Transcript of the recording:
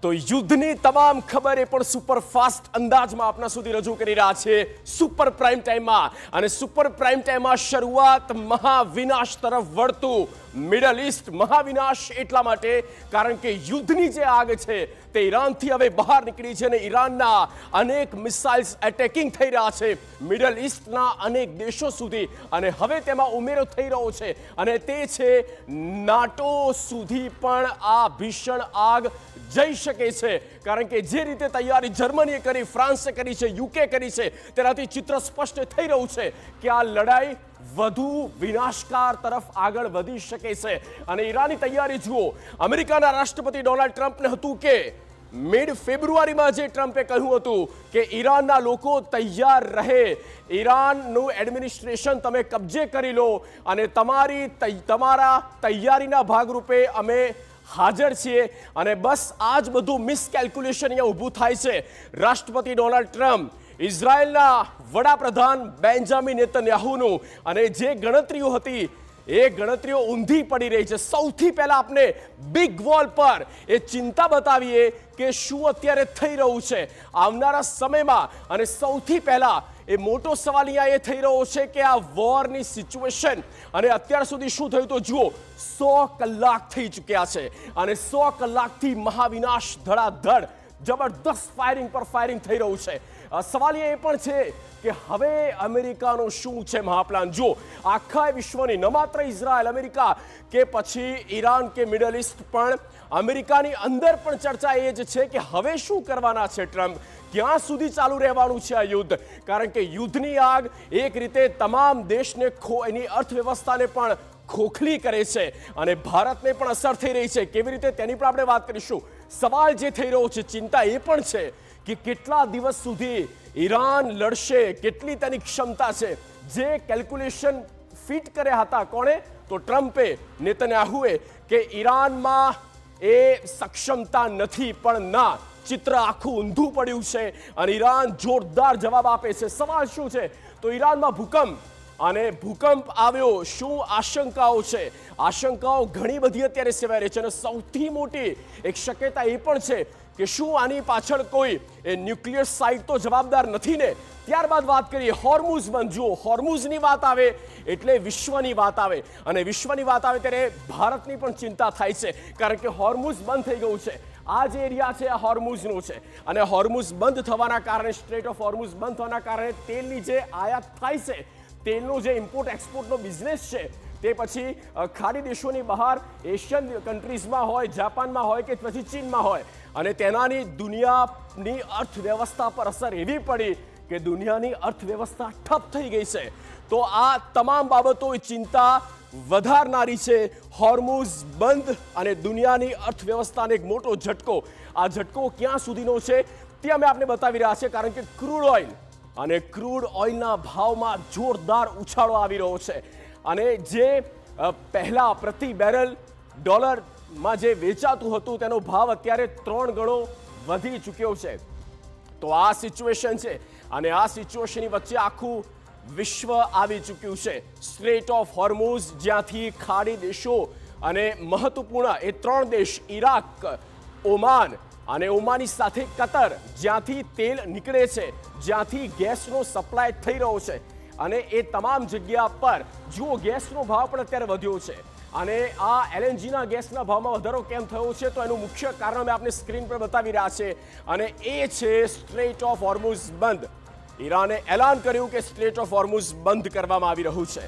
તો યુદ્ધની તમામ ખબર એ પણ સુપરફાસ્ટ અંદાજમાં આપના સુધી રજૂ કરી રહ્યા છે સુપર પ્રાઇમ ટાઈમમાં. અને સુપર પ્રાઇમ ટાઈમમાં શરૂઆત મહાવિનાશ તરફ વળતું મિડલ ઈસ્ટ. મહાવિનાશ એટલા માટે કારણ કે યુદ્ધની જે આગ છે તે ઈરાનથી હવે બહાર નીકળી છે અને ઈરાનના અનેક મિસાઇલ્સ એટેકિંગ થઈ રહ્યા છે મિડલ ઈસ્ટના અનેક દેશો સુધી. અને હવે તેમાં ઉમેરો થઈ રહ્યો છે અને તે છે નાટો સુધી પણ આ ભીષણ આગ જઈ શકે છે. કારણ કે જે રીતે તૈયારી જર્મનીએ કરી, ફ્રાન્સે કરી છે, યુકે કરી છે, તેનાથી ચિત્ર સ્પષ્ટ થઈ રહ્યું છે કે આ લડાઈ વધુ વિનાશકાર તરફ આગળ વધી શકે છે. અને ઈરાનની તૈયારી જુઓ. અમેરિકાના રાષ્ટ્રપતિ ડોનાલ્ડ ટ્રમ્પને હતું કે મિડ ફેબ્રુઆરીમાં જે ટ્રમ્પે કહ્યું હતું કે ઈરાનના લોકો તૈયાર રહે, ઈરાનનું એડમિનિસ્ટ્રેશન તમે કબજે કરી લો અને તમારા તૈયારીના ભાગરૂપે અમે હાજર છીએ. અને બસ આ જ બધું મિસકેલ્ક્યુલેશન અહીંયા ઊભું થાય છે. રાષ્ટ્રપતિ ડોનાલ્ડ ટ્રમ્પ, ઇઝરાયલના વડાપ્રધાન બેન્જામિન નેતન્યાહુનું અને જે ગણતરીઓ હતી એ ગણતરીઓ ઊંધી પડી રહી છે. સૌથી પહેલા આપણે બિગ વોલ પર એ ચિંતા બતાવીએ કે શું અત્યારે થઈ રહ્યું છે આવનારા સમયમાં. અને સૌથી પહેલા એ મોટો સવાલ અહીંયા એ થઈ રહ્યો છે કે આ વોરની સિચ્યુએશન અને અત્યાર સુધી શું થયું તો જુઓ, 100 કલાક થઈ ચૂક્યા છે અને 100 કલાકથી મહાવિનાશ ધડાધડ જબરદસ્ત ફાયરિંગ પર ફાયરિંગ થઈ રહ્યું છે. સવાલ એ પણ છે કે હવે અમેરિકાનો શું છે મહાપ્લાન. જો આખા વિશ્વની, ન માત્ર ઇઝરાયલ, અમેરિકા કે પછી ઈરાન કે મિડલ ઈસ્ટ, પણ અમેરિકાની અંદર પણ ચર્ચા એ જ છે કે હવે શું કરવાના છે ટ્રમ્પ, ક્યાં સુધી ચાલુ રહેવાનું છે આ યુદ્ધ. કારણ કે યુદ્ધની આગ એક રીતે તમામ દેશને એની અર્થવ્યવસ્થાને પણ ખોખલી કરે છે અને ભારતને પણ અસર થઈ રહી છે. કેવી રીતે તેની પણ આપણે વાત કરીશું. સવાલ જે થઈ રહ્યો છે, ચિંતા એ પણ છે કે કેટલા દિવસ સુધી ઈરાન લડશે, કેટલી તેની ક્ષમતા છે. જે કેલ્ક્યુલેશન ફિટ કર્યા હતા કોણે તો ટ્રમ્પે, નેતન્યાહુએ, કે ઈરાનમાં એ સક્ષમતા નથી, પણ ના, ચિત્ર આખું ઊંધું પડ્યું છે અને ઈરાન જોરદાર જવાબ આપે છે. સવાલ શું છે તો ઈરાનમાં ભૂકંપ, અને ભૂકંપ આવ્યો, શું આશંકાઓ છે? આશંકાઓ ઘણી બધી અત્યારે સેવાઈ રહી છે અને સૌથી મોટી એક શક્યતા એ પણ છે કે શું આની પાછળ કોઈ ન્યુક્લિયર સાઇટ તો જવાબદાર નથી ને. ત્યારબાદ વાત કરીએ હોર્મુઝ બંધ. જુઓ, હોર્મુઝની વાત આવે એટલે વિશ્વની વાત આવે અને વિશ્વની વાત આવે ત્યારે ભારતની પણ ચિંતા થાય છે કારણ કે હોર્મુઝ બંધ થઈ ગયું છે. આ જે એરિયા છે આ હોર્મુઝનો છે અને હોર્મુઝ બંધ થવાના કારણે, સ્ટ્રેટ ઓફ હોર્મુઝ બંધ થવાના કારણે તેલની જે આયાત થાય છે, તેલનો જે ઇમ્પોર્ટ એક્સપોર્ટનો બિઝનેસ છે તે પછી ખાડી દેશોની બહાર એશિયન કન્ટ્રીઝમાં હોય, જાપાનમાં હોય કે પછી ચીનમાં હોય, અને તેનાની દુનિયાની અર્થવ્યવસ્થા પર અસર એવી પડી કે દુનિયાની અર્થવ્યવસ્થા ઠપ થઈ ગઈ છે. તો આ તમામ બાબતો ચિંતા વધારનારી છે. હોર્મુઝ બંધ અને દુનિયાની અર્થવ્યવસ્થાને એક મોટો ઝટકો. આ ઝટકો ક્યાં સુધીનો છે તે અમે આપને બતાવી રહ્યા છે કારણ કે ક્રૂડ ઓઇલ અને ક્રૂડ ઓઇલના ભાવમાં જોરદાર ઉછાળો આવી રહ્યો છે. અને જે પહેલા પ્રતિ બેરલ ડોલરમાં જે વેચાતું હતું તેનો ભાવ અત્યારે 3 ગણો વધી ચૂક્યો છે. તો આ સિચ્યુએશન છે અને આ સિચ્યુએશનની વચ્ચે આખું વિશ્વ આવી ચૂક્યું છે. સ્ટ્રેટ ઓફ હોર્મુઝ, જ્યાંથી ખાડી દેશો અને મહત્વપૂર્ણ એ 3 દેશ, ઈરાક, ઓમાન અને ઓમાનની સાથે કતર, જ્યાંથી તેલ નીકળે છે, જ્યાંથી ગેસનો સપ્લાય થઈ રહ્યો છે. અને એ તમામ જગ્યા પર જુઓ, ગેસનો ભાવ પણ અત્યારે વધ્યો છે. અને આ એલએનજીના ગેસના ભાવમાં વધારો કેમ થયો છે તો એનું મુખ્ય કારણ અમે આપને સ્ક્રીન પર બતાવી રહ્યા છે અને એ છે સ્ટ્રેટ ઓફ હોર્મુઝ બંધ. ઈરાને એલાન કર્યું કે સ્ટ્રેટ ઓફ હોર્મુઝ બંધ કરવામાં આવી રહ્યું છે.